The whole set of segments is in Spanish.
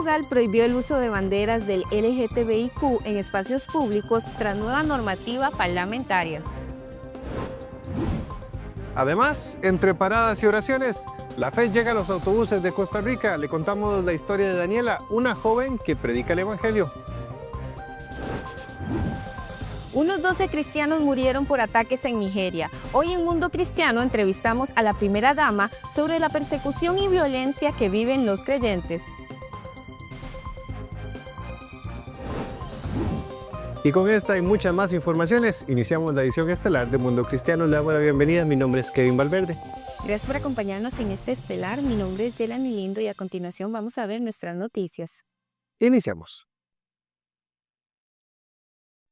Portugal prohibió el uso de banderas del LGTBIQ en espacios públicos tras nueva normativa parlamentaria. Además, entre paradas y oraciones, la fe llega a los autobuses de Costa Rica. Le contamos la historia de Daniela, una joven que predica el Evangelio. Unos 12 cristianos murieron por ataques en Nigeria. Hoy en Mundo Cristiano entrevistamos a la primera dama sobre la persecución y violencia que viven los creyentes. Y con esta y muchas más informaciones, iniciamos la edición estelar de Mundo Cristiano. Le damos la bienvenida. Mi nombre es Kevin Valverde. Gracias por acompañarnos en este estelar. Mi nombre es Yelani Lindo y a continuación vamos a ver nuestras noticias. Iniciamos.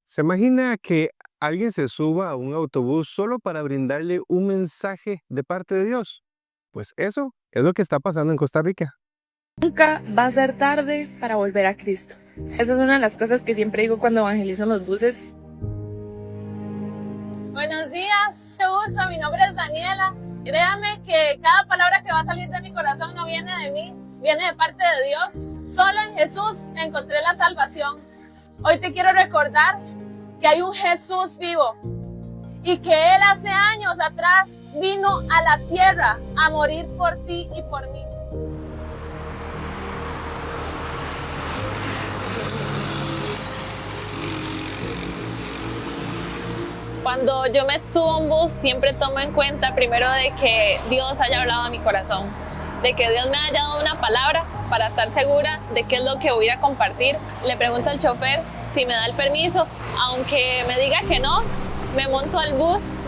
¿Se imagina que alguien se suba a un autobús solo para brindarle un mensaje de parte de Dios? Pues eso es lo que está pasando en Costa Rica. Nunca va a ser tarde para volver a Cristo. Esa es una de las cosas que siempre digo cuando evangelizo en los buses. Buenos días, mucho gusto, mi nombre es Daniela. Créanme que cada palabra que va a salir de mi corazón no viene de mí, viene de parte de Dios. Solo en Jesús encontré la salvación. Hoy te quiero recordar que hay un Jesús vivo y que Él hace años atrás vino a la tierra a morir por ti y por mí. Cuando yo me subo a un bus, siempre tomo en cuenta primero de que Dios haya hablado a mi corazón, de que Dios me haya dado una palabra para estar segura de qué es lo que voy a compartir. Le pregunto al chofer si me da el permiso, aunque me diga que no, me monto al bus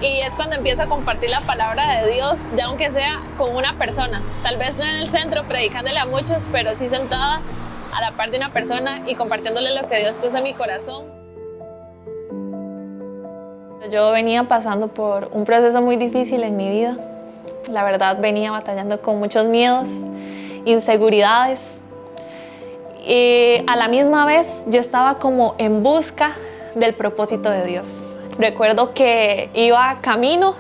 y es cuando empiezo a compartir la palabra de Dios, ya aunque sea con una persona. Tal vez no en el centro predicándole a muchos, pero sí sentada a la par de una persona y compartiéndole lo que Dios puso en mi corazón. Yo venía pasando por un proceso muy difícil en mi vida. La verdad, venía batallando con muchos miedos, inseguridades. Y a la misma vez, yo estaba como en busca del propósito de Dios. Recuerdo que iba camino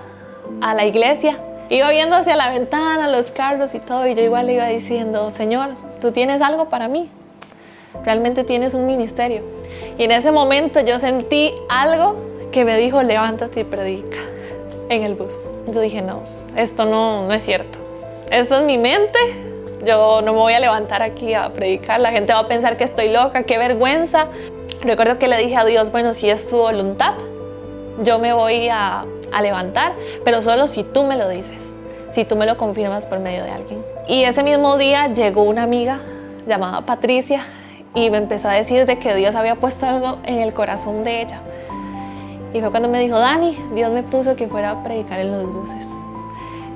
a la iglesia, iba viendo hacia la ventana, los carros y todo, y yo igual le iba diciendo, Señor, ¿tú tienes algo para mí? Realmente tienes un ministerio. Y en ese momento yo sentí algo que me dijo, levántate y predica en el bus. Yo dije, no, esto no es cierto. Esto es mi mente. Yo no me voy a levantar aquí a predicar. La gente va a pensar que estoy loca, qué vergüenza. Recuerdo que le dije a Dios, bueno, si es tu voluntad, yo me voy a levantar, pero solo si tú me lo dices, si tú me lo confirmas por medio de alguien. Y ese mismo día llegó una amiga llamada Patricia y me empezó a decir de que Dios había puesto algo en el corazón de ella. Y fue cuando me dijo, Dani, Dios me puso que fuera a predicar en los buses.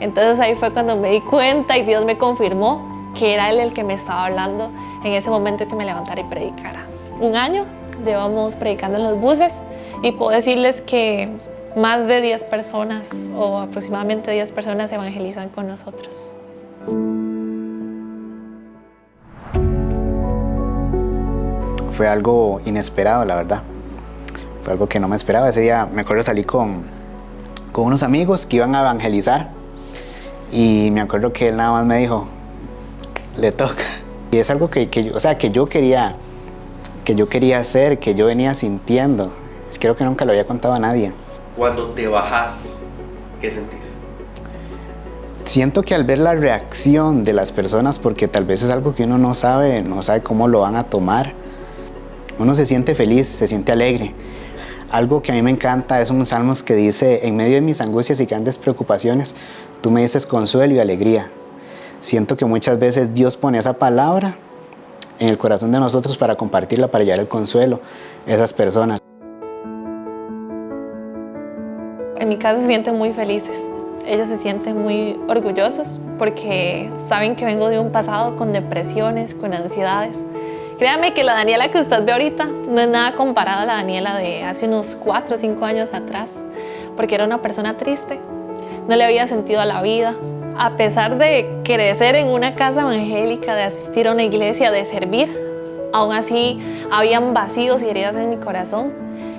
Entonces ahí fue cuando me di cuenta y Dios me confirmó que era Él el que me estaba hablando en ese momento que me levantara y predicara. 1 año llevamos predicando en los buses y puedo decirles que más de 10 personas o aproximadamente 10 personas evangelizan con nosotros. Fue algo inesperado, la verdad. Fue algo que no me esperaba. Ese día me acuerdo salí con unos amigos que iban a evangelizar y me acuerdo que él nada más me dijo, le toca. Y es algo que yo quería hacer, que yo venía sintiendo. Creo que nunca lo había contado a nadie. Cuando te bajas, ¿qué sentís? Siento que al ver la reacción de las personas, porque tal vez es algo que uno no sabe cómo lo van a tomar, uno se siente feliz, se siente alegre. Algo que a mí me encanta es un salmos que dice, en medio de mis angustias y grandes preocupaciones, tú me dices consuelo y alegría. Siento que muchas veces Dios pone esa palabra en el corazón de nosotros para compartirla, para llevar el consuelo a esas personas. En mi casa se sienten muy felices. Ellos se sienten muy orgullosos porque saben que vengo de un pasado con depresiones, con ansiedades. Créame que la Daniela que usted ve ahorita no es nada comparada a la Daniela de hace unos 4 o 5 años atrás, porque era una persona triste, no le había sentido a la vida. A pesar de crecer en una casa evangélica, de asistir a una iglesia, de servir, aún así habían vacíos y heridas en mi corazón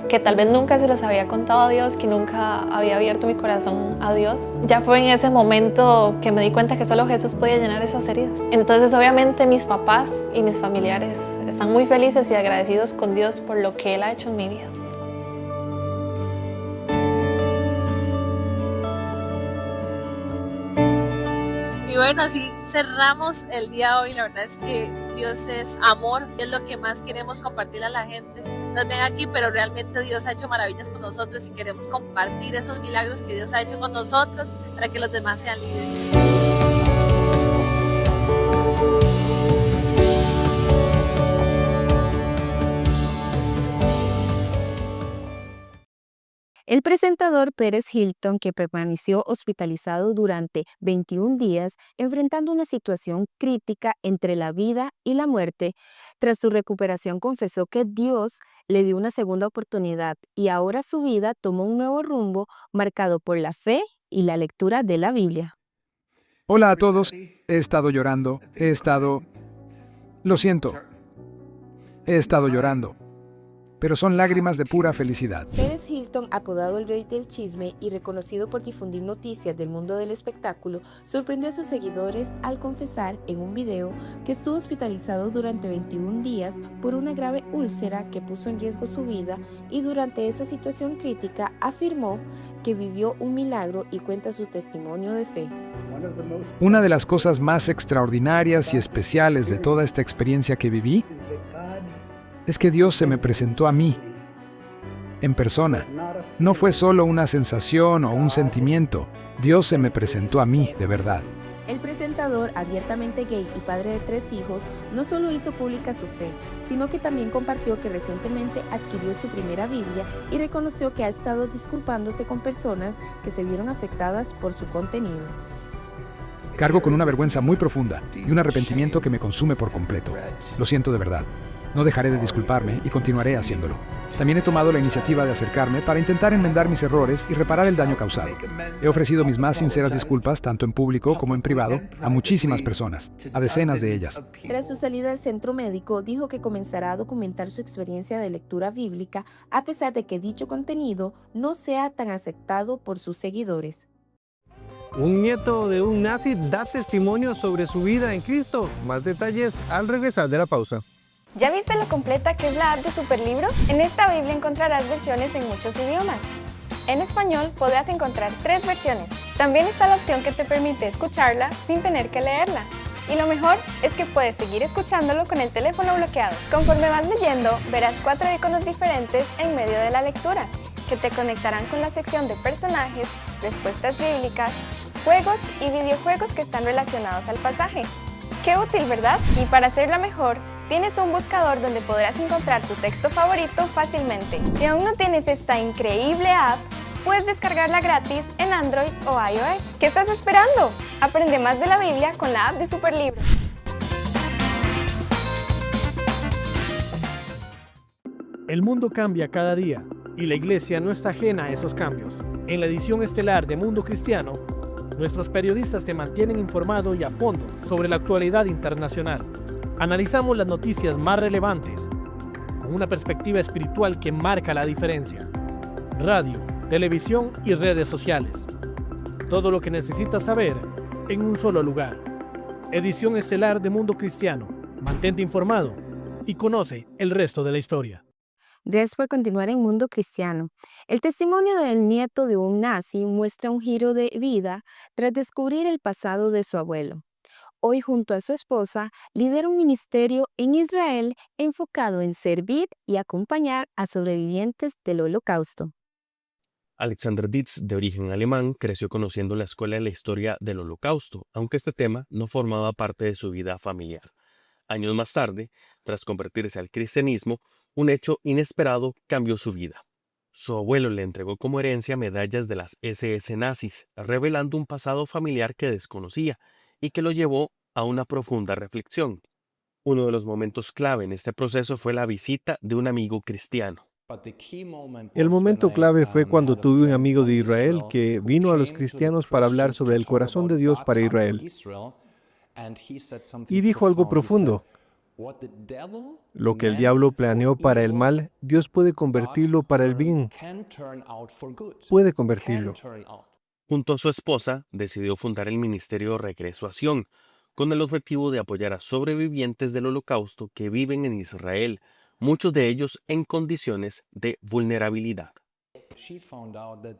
que tal vez nunca se los había contado a Dios, que nunca había abierto mi corazón a Dios. Ya fue en ese momento que me di cuenta que solo Jesús podía llenar esas heridas. Entonces obviamente mis papás y mis familiares están muy felices y agradecidos con Dios por lo que Él ha hecho en mi vida. Y bueno, así cerramos el día de hoy. La verdad es que Dios es amor, y es lo que más queremos compartir a la gente. Nos ven aquí, pero realmente Dios ha hecho maravillas con nosotros y queremos compartir esos milagros que Dios ha hecho con nosotros para que los demás sean libres. El presentador Pérez Hilton, que permaneció hospitalizado durante 21 días, enfrentando una situación crítica entre la vida y la muerte, tras su recuperación confesó que Dios le dio una segunda oportunidad y ahora su vida tomó un nuevo rumbo marcado por la fe y la lectura de la Biblia. Hola a todos, he estado llorando, Lo siento, he estado llorando, pero son lágrimas de pura felicidad. Pérez Hilton, apodado el Rey del Chisme y reconocido por difundir noticias del mundo del espectáculo, sorprendió a sus seguidores al confesar en un video que estuvo hospitalizado durante 21 días por una grave úlcera que puso en riesgo su vida, y durante esa situación crítica afirmó que vivió un milagro y cuenta su testimonio de fe. Una de las cosas más extraordinarias y especiales de toda esta experiencia que viví es que Dios se me presentó a mí, en persona. No fue solo una sensación o un sentimiento, Dios se me presentó a mí, de verdad. El presentador, abiertamente gay y padre de 3 hijos, no solo hizo pública su fe, sino que también compartió que recientemente adquirió su primera Biblia y reconoció que ha estado disculpándose con personas que se vieron afectadas por su contenido. Cargo con una vergüenza muy profunda y un arrepentimiento que me consume por completo. Lo siento de verdad. No dejaré de disculparme y continuaré haciéndolo. También he tomado la iniciativa de acercarme para intentar enmendar mis errores y reparar el daño causado. He ofrecido mis más sinceras disculpas, tanto en público como en privado, a muchísimas personas, a decenas de ellas. Tras su salida del centro médico, dijo que comenzará a documentar su experiencia de lectura bíblica, a pesar de que dicho contenido no sea tan aceptado por sus seguidores. Un nieto de un nazi da testimonio sobre su vida en Cristo. Más detalles al regresar de la pausa. ¿Ya viste lo completa que es la app de Superlibro? En esta Biblia encontrarás versiones en muchos idiomas. En español podrás encontrar 3 versiones. También está la opción que te permite escucharla sin tener que leerla. Y lo mejor es que puedes seguir escuchándolo con el teléfono bloqueado. Conforme vas leyendo, verás 4 iconos diferentes en medio de la lectura, que te conectarán con la sección de personajes, respuestas bíblicas, juegos y videojuegos que están relacionados al pasaje. ¡Qué útil!, ¿verdad? Y para hacerla mejor, tienes un buscador donde podrás encontrar tu texto favorito fácilmente. Si aún no tienes esta increíble app, puedes descargarla gratis en Android o iOS. ¿Qué estás esperando? Aprende más de la Biblia con la app de Superlibro. El mundo cambia cada día y la Iglesia no está ajena a esos cambios. En la edición estelar de Mundo Cristiano, nuestros periodistas te mantienen informado y a fondo sobre la actualidad internacional. Analizamos las noticias más relevantes con una perspectiva espiritual que marca la diferencia. Radio, televisión y redes sociales. Todo lo que necesitas saber en un solo lugar. Edición estelar de Mundo Cristiano. Mantente informado y conoce el resto de la historia. Gracias por continuar en Mundo Cristiano. El testimonio del nieto de un nazi muestra un giro de vida tras descubrir el pasado de su abuelo. Hoy, junto a su esposa, lidera un ministerio en Israel enfocado en servir y acompañar a sobrevivientes del Holocausto. Alexander Dietz, de origen alemán, creció conociendo la escuela de la historia del Holocausto, aunque este tema no formaba parte de su vida familiar. Años más tarde, tras convertirse al cristianismo, un hecho inesperado cambió su vida. Su abuelo le entregó como herencia medallas de las SS nazis, revelando un pasado familiar que desconocía y que lo llevó a una profunda reflexión. Uno de los momentos clave en este proceso fue la visita de un amigo cristiano. El momento clave fue cuando tuve un amigo de Israel que vino a los cristianos para hablar sobre el corazón de Dios para Israel. Y dijo algo profundo. Lo que el diablo planeó para el mal, Dios puede convertirlo para el bien. Puede convertirlo. Junto a su esposa, decidió fundar el Ministerio Regreso a Sion, con el objetivo de apoyar a sobrevivientes del Holocausto que viven en Israel, muchos de ellos en condiciones de vulnerabilidad.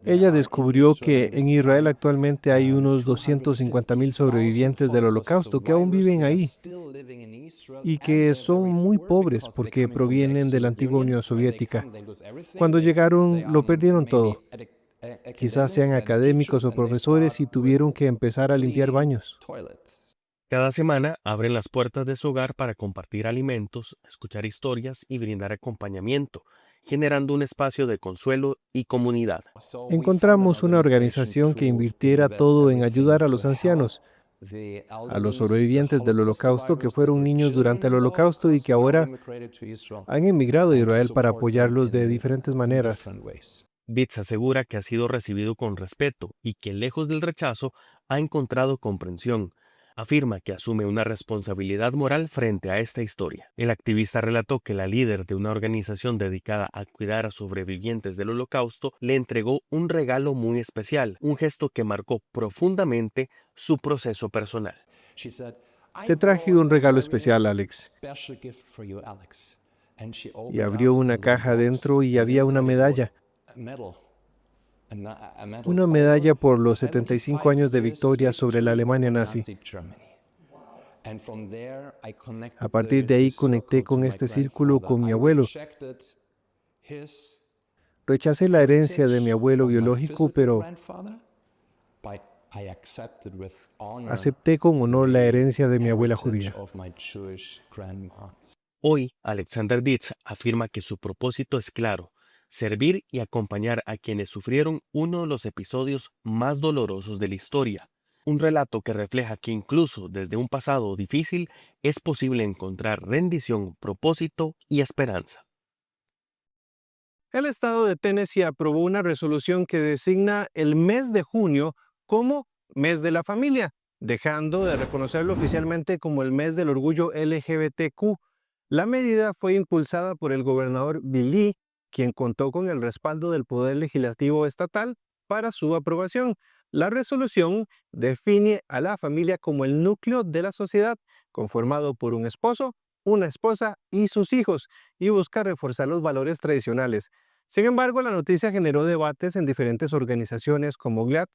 Ella descubrió que en Israel actualmente hay unos 250,000 sobrevivientes del Holocausto que aún viven ahí y que son muy pobres porque provienen de la antigua Unión Soviética. Cuando llegaron, lo perdieron todo. Quizás sean académicos o profesores y tuvieron que empezar a limpiar baños. Cada semana abren las puertas de su hogar para compartir alimentos, escuchar historias y brindar acompañamiento, generando un espacio de consuelo y comunidad. Encontramos una organización que invirtiera todo en ayudar a los ancianos, a los sobrevivientes del Holocausto que fueron niños durante el Holocausto y que ahora han emigrado a Israel para apoyarlos de diferentes maneras. Bitz asegura que ha sido recibido con respeto y que, lejos del rechazo, ha encontrado comprensión. Afirma que asume una responsabilidad moral frente a esta historia. El activista relató que la líder de una organización dedicada a cuidar a sobrevivientes del Holocausto le entregó un regalo muy especial, un gesto que marcó profundamente su proceso personal. Te traje un regalo especial, Alex. Y abrió una caja dentro y había una medalla. Una medalla por los 75 años de victoria sobre la Alemania nazi. A partir de ahí conecté con este círculo con mi abuelo. Rechacé la herencia de mi abuelo biológico, pero acepté con honor la herencia de mi abuela judía. Hoy, Alexander Ditz afirma que su propósito es claro: servir y acompañar a quienes sufrieron uno de los episodios más dolorosos de la historia. Un relato que refleja que incluso desde un pasado difícil es posible encontrar rendición, propósito y esperanza. El estado de Tennessee aprobó una resolución que designa el mes de junio como mes de la familia, dejando de reconocerlo oficialmente como el mes del orgullo LGBTQ. La medida fue impulsada por el gobernador Bill Lee, quien contó con el respaldo del Poder Legislativo Estatal para su aprobación. La resolución define a la familia como el núcleo de la sociedad, conformado por un esposo, una esposa y sus hijos, y busca reforzar los valores tradicionales. Sin embargo, la noticia generó debates en diferentes organizaciones como GLAAD,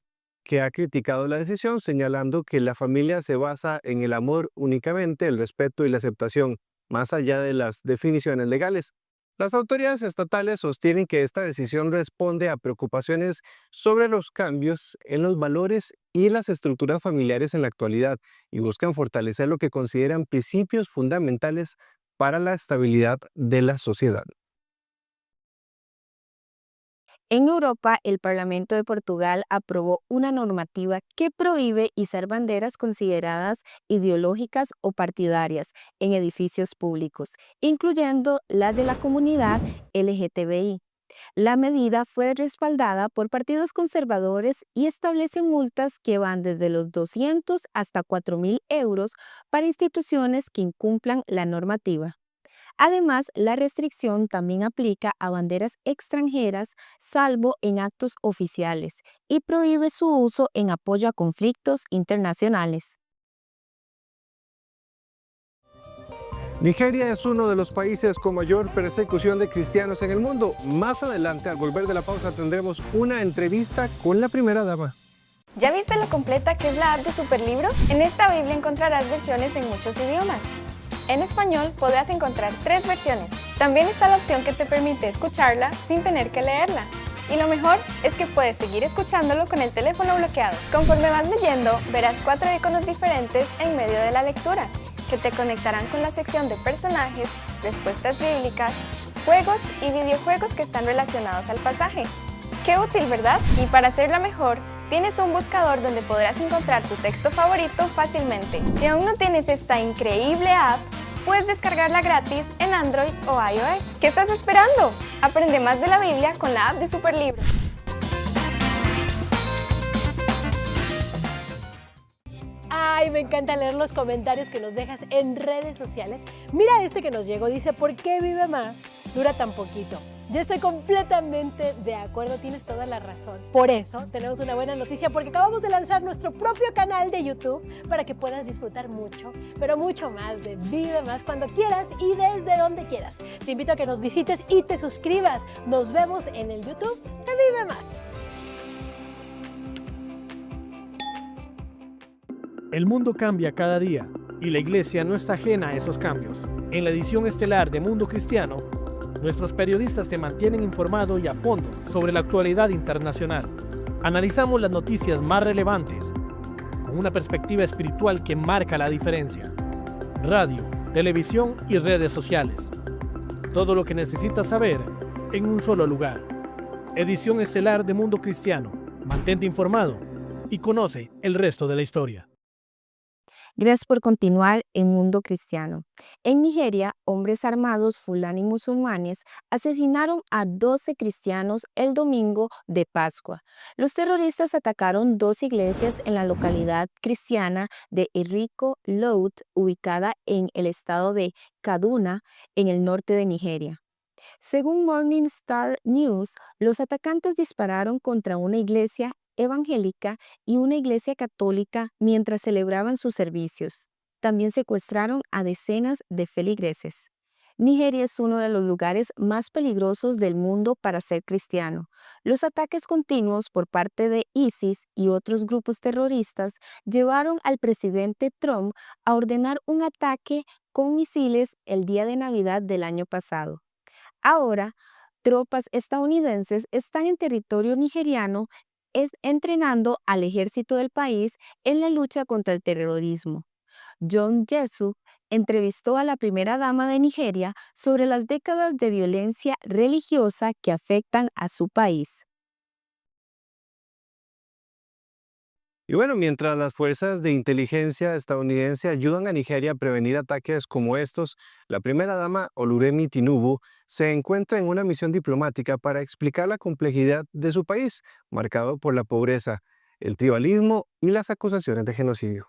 que ha criticado la decisión, señalando que la familia se basa en el amor únicamente, el respeto y la aceptación, más allá de las definiciones legales. Las autoridades estatales sostienen que esta decisión responde a preocupaciones sobre los cambios en los valores y las estructuras familiares en la actualidad y buscan fortalecer lo que consideran principios fundamentales para la estabilidad de la sociedad. En Europa, el Parlamento de Portugal aprobó una normativa que prohíbe izar banderas consideradas ideológicas o partidarias en edificios públicos, incluyendo la de la comunidad LGTBI. La medida fue respaldada por partidos conservadores y establece multas que van desde los 200 hasta 4.000 euros para instituciones que incumplan la normativa. Además, la restricción también aplica a banderas extranjeras, salvo en actos oficiales, y prohíbe su uso en apoyo a conflictos internacionales. Nigeria es uno de los países con mayor persecución de cristianos en el mundo. Más adelante, al volver de la pausa, tendremos una entrevista con la primera dama. ¿Ya viste lo completa que es la app de Superlibro? En esta Biblia encontrarás versiones en muchos idiomas. En español podrás encontrar 3 versiones. También está la opción que te permite escucharla sin tener que leerla. Y lo mejor es que puedes seguir escuchándolo con el teléfono bloqueado. Conforme vas leyendo, verás 4 iconos diferentes en medio de la lectura, que te conectarán con la sección de personajes, respuestas bíblicas, juegos y videojuegos que están relacionados al pasaje. ¡Qué útil!, ¿verdad? Y para hacerla mejor, tienes un buscador donde podrás encontrar tu texto favorito fácilmente. Si aún no tienes esta increíble app, puedes descargarla gratis en Android o iOS. ¿Qué estás esperando? Aprende más de la Biblia con la app de Superlibro. Ay, me encanta leer los comentarios que nos dejas en redes sociales. Mira este que nos llegó, dice, ¿por qué vive más? Dura tan poquito. Yo estoy completamente de acuerdo, tienes toda la razón. Por eso tenemos una buena noticia, porque acabamos de lanzar nuestro propio canal de YouTube para que puedas disfrutar mucho, pero mucho más de Vive Más cuando quieras y desde donde quieras. Te invito a que nos visites y te suscribas. Nos vemos en el YouTube de Vive Más. El mundo cambia cada día y la iglesia no está ajena a esos cambios. En la edición estelar de Mundo Cristiano, nuestros periodistas te mantienen informado y a fondo sobre la actualidad internacional. Analizamos las noticias más relevantes con una perspectiva espiritual que marca la diferencia. Radio, televisión y redes sociales. Todo lo que necesitas saber en un solo lugar. Edición estelar de Mundo Cristiano. Mantente informado y conoce el resto de la historia. Gracias por continuar en Mundo Cristiano. En Nigeria, hombres armados fulani musulmanes asesinaron a 12 cristianos el domingo de Pascua. Los terroristas atacaron 2 iglesias en la localidad cristiana de Iriko Loud, ubicada en el estado de Kaduna, en el norte de Nigeria. Según Morning Star News, los atacantes dispararon contra una iglesia evangélica y una iglesia católica mientras celebraban sus servicios. También secuestraron a decenas de feligreses. Nigeria es uno de los lugares más peligrosos del mundo para ser cristiano. Los ataques continuos por parte de ISIS y otros grupos terroristas llevaron al presidente Trump a ordenar un ataque con misiles el día de Navidad del año pasado. Ahora, tropas estadounidenses están en territorio nigeriano entrenando al ejército del país en la lucha contra el terrorismo. John Jessup entrevistó a la primera dama de Nigeria sobre las décadas de violencia religiosa que afectan a su país. Y bueno, mientras las fuerzas de inteligencia estadounidense ayudan a Nigeria a prevenir ataques como estos, la primera dama Oluremi Tinubu se encuentra en una misión diplomática para explicar la complejidad de su país, marcado por la pobreza, el tribalismo y las acusaciones de genocidio.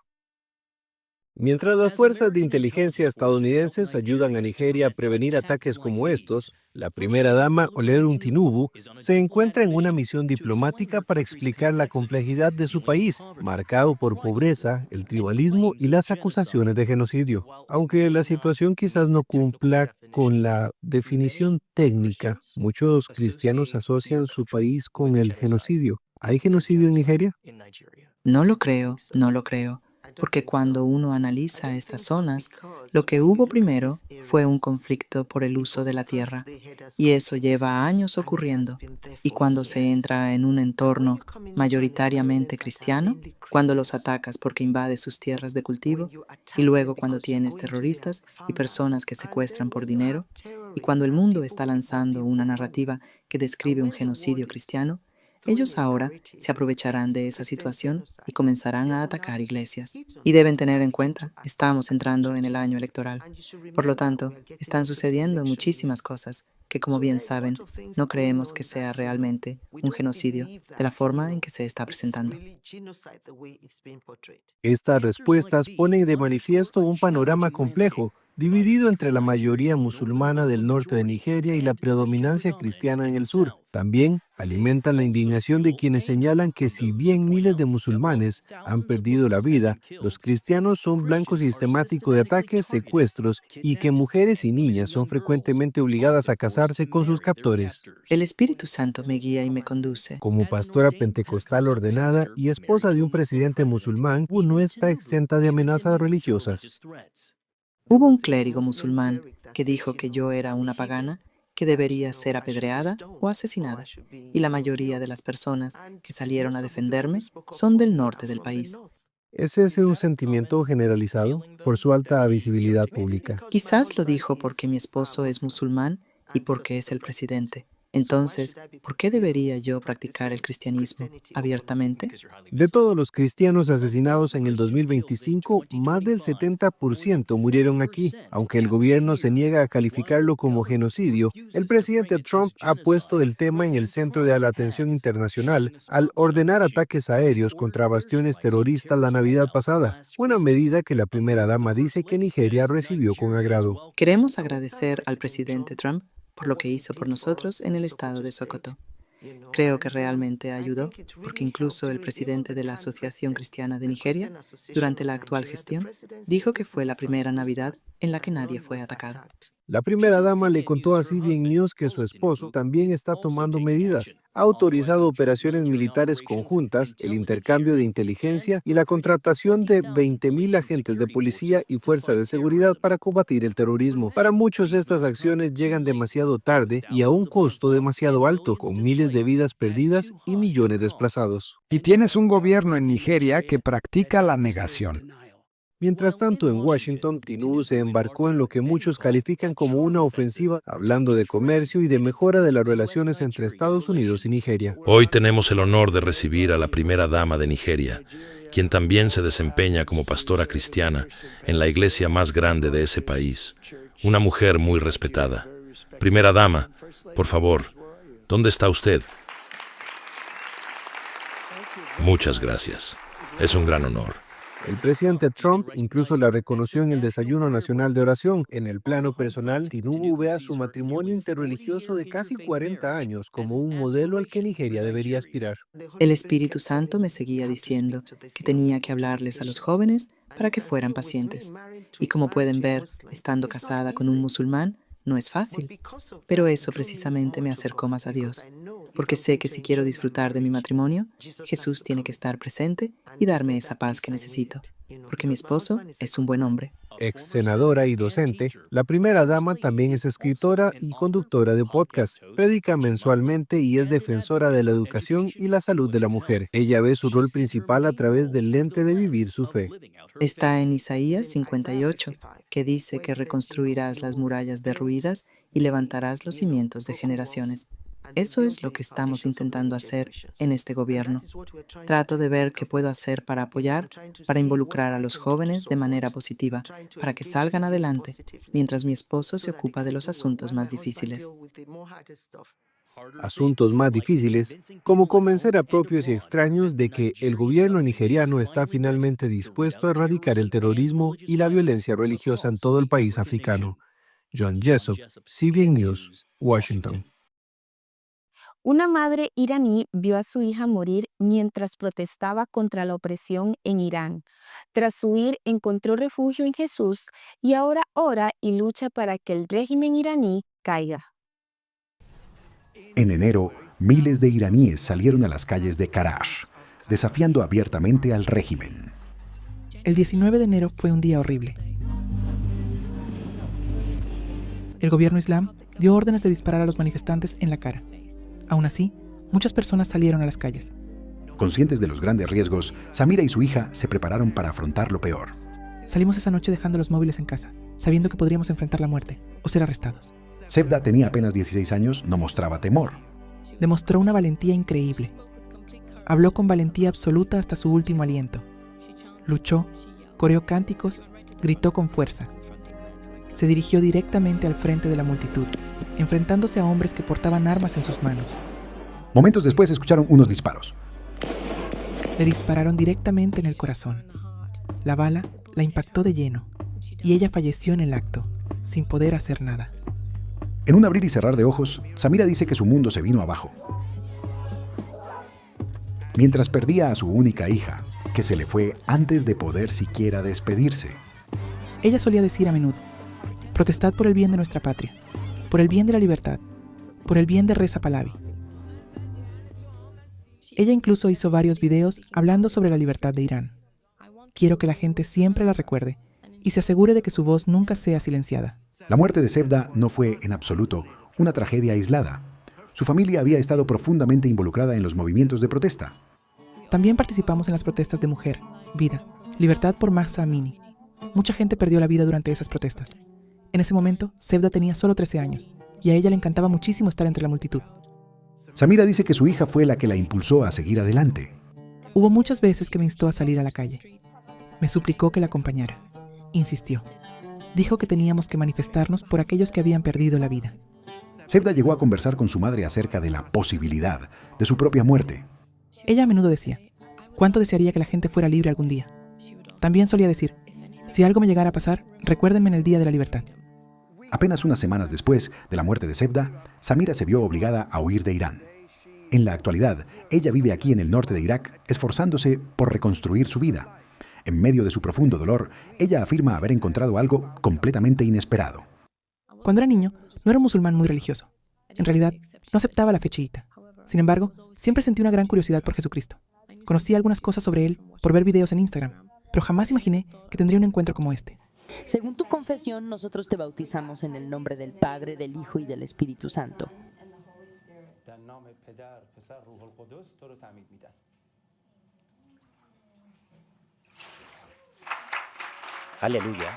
Mientras las fuerzas de inteligencia estadounidenses ayudan a Nigeria a prevenir ataques como estos, la primera dama Oluremi Tinubu se encuentra en una misión diplomática para explicar la complejidad de su país, marcado por pobreza, el tribalismo y las acusaciones de genocidio. Aunque la situación quizás no cumpla con la definición técnica, muchos cristianos asocian su país con el genocidio. ¿Hay genocidio en Nigeria? No lo creo, no lo creo. Porque cuando uno analiza estas zonas, lo que hubo primero fue un conflicto por el uso de la tierra, y eso lleva años ocurriendo. Y cuando se entra en un entorno mayoritariamente cristiano, cuando los atacas porque invades sus tierras de cultivo, y luego cuando tienes terroristas y personas que secuestran por dinero, y cuando el mundo está lanzando una narrativa que describe un genocidio cristiano, ellos ahora se aprovecharán de esa situación y comenzarán a atacar iglesias. Y deben tener en cuenta, estamos entrando en el año electoral. Por lo tanto, están sucediendo muchísimas cosas que, como bien saben, no creemos que sea realmente un genocidio de la forma en que se está presentando. Estas respuestas ponen de manifiesto un panorama complejo, dividido entre la mayoría musulmana del norte de Nigeria y la predominancia cristiana en el sur. También alimentan la indignación de quienes señalan que si bien miles de musulmanes han perdido la vida, los cristianos son blancos sistemáticos de ataques, secuestros y que mujeres y niñas son frecuentemente obligadas a casarse con sus captores. El Espíritu Santo me guía y me conduce. Como pastora pentecostal ordenada y esposa de un presidente musulmán, no está exenta de amenazas religiosas. Hubo un clérigo musulmán que dijo que yo era una pagana, que debería ser apedreada o asesinada, y la mayoría de las personas que salieron a defenderme son del norte del país. ¿Es ese un sentimiento generalizado por su alta visibilidad pública? Quizás lo dijo porque mi esposo es musulmán y porque es el presidente. Entonces, ¿por qué debería yo practicar el cristianismo abiertamente? De todos los cristianos asesinados en el 2025, más del 70% murieron aquí. Aunque el gobierno se niega a calificarlo como genocidio, el presidente Trump ha puesto el tema en el centro de la atención internacional al ordenar ataques aéreos contra bastiones terroristas la Navidad pasada, una medida que la primera dama dice que Nigeria recibió con agrado. Queremos agradecer al presidente Trump por lo que hizo por nosotros en el estado de Sokoto. Creo que realmente ayudó, porque incluso el presidente de la Asociación Cristiana de Nigeria, durante la actual gestión, dijo que fue la primera Navidad en la que nadie fue atacado. La primera dama le contó a CBN News que su esposo también está tomando medidas. Ha autorizado operaciones militares conjuntas, el intercambio de inteligencia y la contratación de 20,000 agentes de policía y fuerzas de seguridad para combatir el terrorismo. Para muchos, estas acciones llegan demasiado tarde y a un costo demasiado alto, con miles de vidas perdidas y millones desplazados. Y tienes un gobierno en Nigeria que practica la negación. Mientras tanto, en Washington, Tinubu se embarcó en lo que muchos califican como una ofensiva, hablando de comercio y de mejora de las relaciones entre Estados Unidos y Nigeria. Hoy tenemos el honor de recibir a la primera dama de Nigeria, quien también se desempeña como pastora cristiana en la iglesia más grande de ese país. Una mujer muy respetada. Primera dama, por favor, ¿dónde está usted? Muchas gracias. Es un gran honor. El presidente Trump incluso la reconoció en el Desayuno Nacional de Oración. En el plano personal, Tinubu ve a su matrimonio interreligioso de casi 40 años como un modelo al que Nigeria debería aspirar. El Espíritu Santo me seguía diciendo que tenía que hablarles a los jóvenes para que fueran pacientes. Y como pueden ver, estando casada con un musulmán, no es fácil. Pero eso precisamente me acercó más a Dios, porque sé que si quiero disfrutar de mi matrimonio, Jesús tiene que estar presente y darme esa paz que necesito, porque mi esposo es un buen hombre. Ex senadora y docente, la primera dama también es escritora y conductora de podcast. Predica mensualmente y es defensora de la educación y la salud de la mujer. Ella ve su rol principal a través del lente de vivir su fe. Está en Isaías 58, que dice que reconstruirás las murallas derruidas y levantarás los cimientos de generaciones. Eso es lo que estamos intentando hacer en este gobierno. Trato de ver qué puedo hacer para apoyar, para involucrar a los jóvenes de manera positiva, para que salgan adelante, mientras mi esposo se ocupa de los asuntos más difíciles. Asuntos más difíciles, como convencer a propios y extraños de que el gobierno nigeriano está finalmente dispuesto a erradicar el terrorismo y la violencia religiosa en todo el país africano. John Jessup, CBN News, Washington. Una madre iraní vio a su hija morir mientras protestaba contra la opresión en Irán. Tras huir, encontró refugio en Jesús y ahora ora y lucha para que el régimen iraní caiga. En enero, miles de iraníes salieron a las calles de Karachi, desafiando abiertamente al régimen. El 19 de enero fue un día horrible. El gobierno islam dio órdenes de disparar a los manifestantes en la cara. Aún así, muchas personas salieron a las calles. Conscientes de los grandes riesgos, Samira y su hija se prepararon para afrontar lo peor. Salimos esa noche dejando los móviles en casa, sabiendo que podríamos enfrentar la muerte o ser arrestados. Sevda tenía apenas 16 años, no mostraba temor. Demostró una valentía increíble. Habló con valentía absoluta hasta su último aliento. Luchó, coreó cánticos, gritó con fuerza. Se dirigió directamente al frente de la multitud, enfrentándose a hombres que portaban armas en sus manos. Momentos después escucharon unos disparos. Le dispararon directamente en el corazón. La bala la impactó de lleno y ella falleció en el acto, sin poder hacer nada. En un abrir y cerrar de ojos, Samira dice que su mundo se vino abajo. Mientras perdía a su única hija, que se le fue antes de poder siquiera despedirse. Ella solía decir a menudo: protestad por el bien de nuestra patria, por el bien de la libertad, por el bien de Reza Pahlavi. Ella incluso hizo varios videos hablando sobre la libertad de Irán. Quiero que la gente siempre la recuerde y se asegure de que su voz nunca sea silenciada. La muerte de Sevda no fue, en absoluto, una tragedia aislada. Su familia había estado profundamente involucrada en los movimientos de protesta. También participamos en las protestas de Mujer, Vida, Libertad por Mahsa Amini. Mucha gente perdió la vida durante esas protestas. En ese momento, Sevda tenía solo 13 años y a ella le encantaba muchísimo estar entre la multitud. Samira dice que su hija fue la que la impulsó a seguir adelante. Hubo muchas veces que me instó a salir a la calle. Me suplicó que la acompañara. Insistió. Dijo que teníamos que manifestarnos por aquellos que habían perdido la vida. Zebda llegó a conversar con su madre acerca de la posibilidad de su propia muerte. Ella a menudo decía, ¿cuánto desearía que la gente fuera libre algún día? También solía decir, si algo me llegara a pasar, recuérdenme en el Día de la Libertad. Apenas unas semanas después de la muerte de Zebda, Samira se vio obligada a huir de Irán. En la actualidad, ella vive aquí en el norte de Irak, esforzándose por reconstruir su vida. En medio de su profundo dolor, ella afirma haber encontrado algo completamente inesperado. Cuando era niño, no era un musulmán muy religioso. En realidad, no aceptaba la fe chiita. Sin embargo, siempre sentí una gran curiosidad por Jesucristo. Conocí algunas cosas sobre él por ver videos en Instagram, pero jamás imaginé que tendría un encuentro como este. Según tu confesión, nosotros te bautizamos en el nombre del Padre, del Hijo y del Espíritu Santo. Aleluya.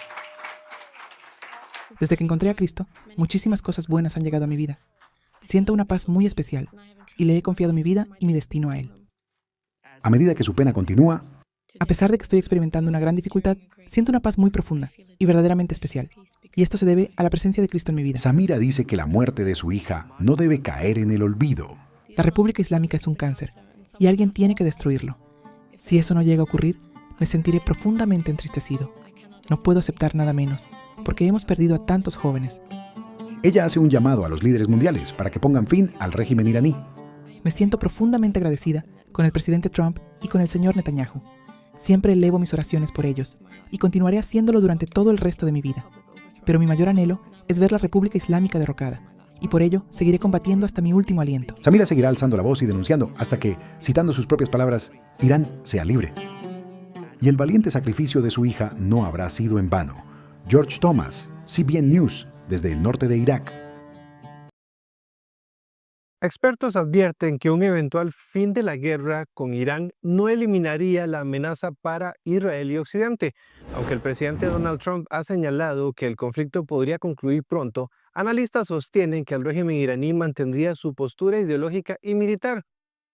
Desde que encontré a Cristo, muchísimas cosas buenas han llegado a mi vida. Siento una paz muy especial y le he confiado mi vida y mi destino a Él. A medida que su pena continúa, a pesar de que estoy experimentando una gran dificultad, siento una paz muy profunda y verdaderamente especial. Y esto se debe a la presencia de Cristo en mi vida. Samira dice que la muerte de su hija no debe caer en el olvido. La República Islámica es un cáncer y alguien tiene que destruirlo. Si eso no llega a ocurrir, me sentiré profundamente entristecido. No puedo aceptar nada menos, porque hemos perdido a tantos jóvenes. Ella hace un llamado a los líderes mundiales para que pongan fin al régimen iraní. Me siento profundamente agradecida con el presidente Trump y con el señor Netanyahu. Siempre elevo mis oraciones por ellos y continuaré haciéndolo durante todo el resto de mi vida. Pero mi mayor anhelo es ver la República Islámica derrocada, y por ello seguiré combatiendo hasta mi último aliento. Samira seguirá alzando la voz y denunciando hasta que, citando sus propias palabras, Irán sea libre. Y el valiente sacrificio de su hija no habrá sido en vano. George Thomas, CBN News, desde el norte de Irak. Expertos advierten que un eventual fin de la guerra con Irán no eliminaría la amenaza para Israel y Occidente. Aunque el presidente Donald Trump ha señalado que el conflicto podría concluir pronto, analistas sostienen que el régimen iraní mantendría su postura ideológica y militar.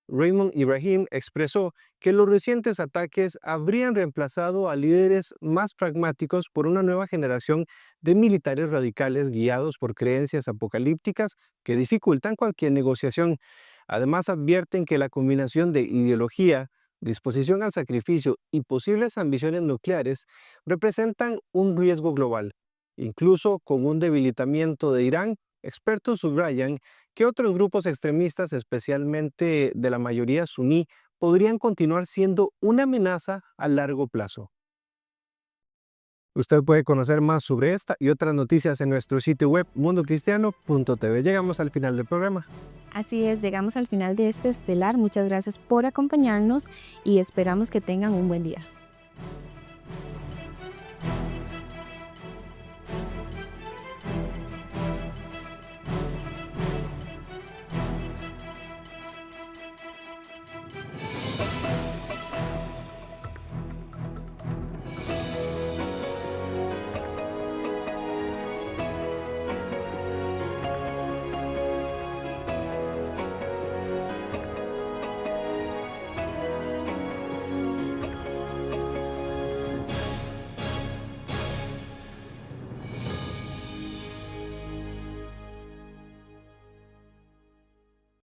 Raymond Ibrahim expresó que los recientes ataques habrían reemplazado a líderes más pragmáticos por una nueva generación de militares radicales guiados por creencias apocalípticas que dificultan cualquier negociación. Además, advierten que la combinación de ideología, disposición al sacrificio y posibles ambiciones nucleares representan un riesgo global. Incluso con un debilitamiento de Irán, expertos subrayan que otros grupos extremistas, especialmente de la mayoría suní, podrían continuar siendo una amenaza a largo plazo. Usted puede conocer más sobre esta y otras noticias en nuestro sitio web mundocristiano.tv. Llegamos al final del programa. Así es, llegamos al final de este estelar. Muchas gracias por acompañarnos y esperamos que tengan un buen día.